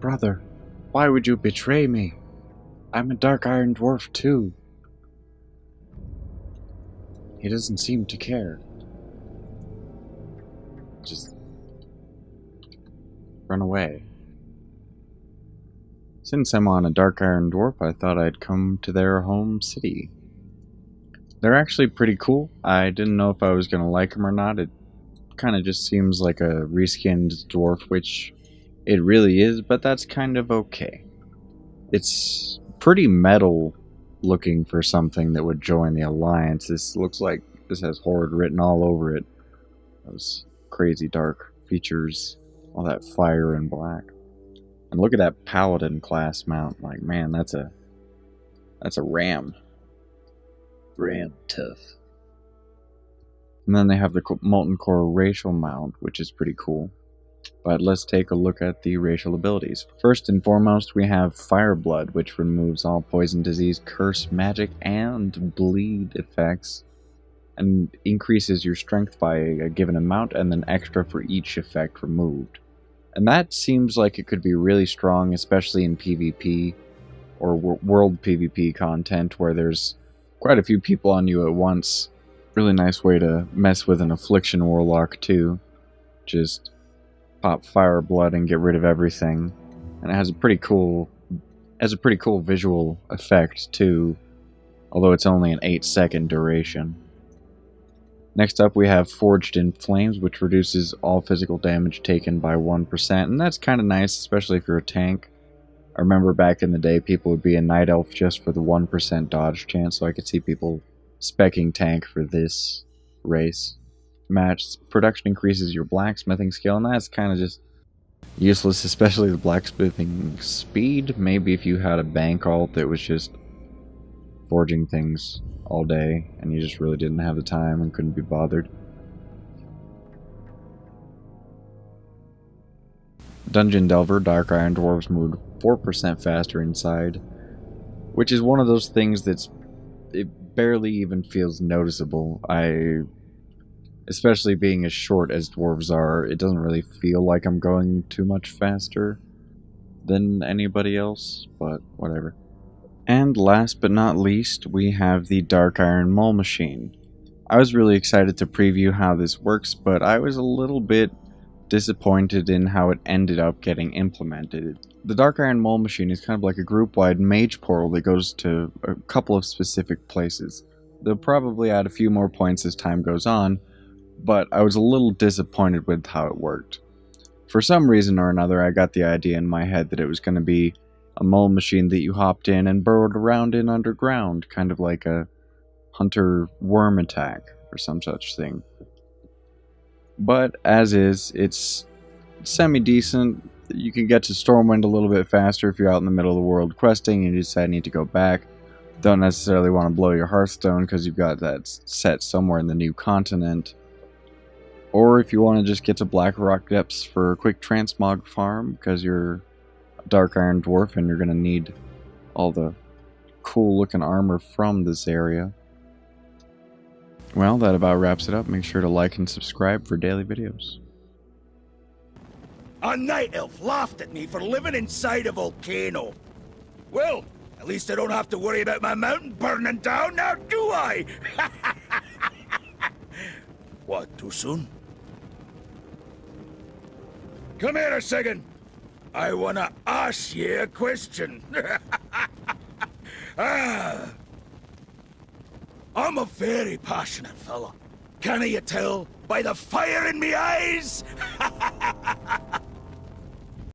brother, why would you betray me? I'm a dark iron dwarf too. He doesn't seem to care. Just run away. Since I'm on a dark iron dwarf, I thought I'd come to their home city. They're actually pretty cool. I didn't know if I was gonna like them or not. It kind of just seems like a reskinned dwarf, which it really is, but that's kind of okay. It's pretty metal looking for something that would join the Alliance. This looks like this has Horde written all over it. Those crazy dark features, all that fire and black. And look at that Paladin class mount. Like, man, that's a ram. Ram tough. And then they have the Molten Core racial mount, which is pretty cool. But let's take a look at the racial abilities. First and foremost, we have Fireblood, which removes all poison, disease, curse, magic, and bleed effects, and increases your strength by a given amount, and then extra for each effect removed. And that seems like it could be really strong, especially in PvP, or world PvP content, where there's quite a few people on you at once. Really nice way to mess with an Affliction Warlock too. Just pop Fireblood and get rid of everything. And it has a pretty cool visual effect too, although it's only an 8-second duration. Next up we have Forged in Flames, which reduces all physical damage taken by 1%, and that's kind of nice, especially if you're a tank. I remember back in the day people would be a Night Elf just for the 1% dodge chance, so I could see people specking tank for this race. Match production increases your blacksmithing skill, and that's kind of just useless, especially the blacksmithing speed. Maybe if you had a bank alt that was just forging things all day and you just really didn't have the time and couldn't be bothered. Dungeon Delver, Dark Iron Dwarves move 4% faster inside, which is one of those things it barely even feels noticeable. Especially being as short as dwarves are, it doesn't really feel like I'm going too much faster than anybody else, but whatever. And last but not least, we have the Dark Iron Mole Machine. I was really excited to preview how this works, but I was a little bit disappointed in how it ended up getting implemented. The Dark Iron Mole Machine is kind of like a group-wide mage portal that goes to a couple of specific places. They'll probably add a few more points as time goes on, but I was a little disappointed with how it worked. For some reason or another, I got the idea in my head that it was going to be a mole machine that you hopped in and burrowed around in underground, kind of like a hunter worm attack or some such thing. But as is, it's semi-decent. You can get to Stormwind a little bit faster if you're out in the middle of the world questing and you decide you need to go back. Don't necessarily want to blow your Hearthstone because you've got that set somewhere in the new continent. Or if you want to just get to Blackrock Depths for a quick transmog farm because you're a Dark Iron Dwarf and you're going to need all the cool looking armor from this area. Well, that about wraps it up. Make sure to like and subscribe for daily videos. A night elf laughed at me for living inside a volcano. Well, at least I don't have to worry about my mountain burning down now, do I? What, too soon? Come here a second. I wanna ask you a question. I'm a very passionate fella. Canna you tell by the fire in me eyes?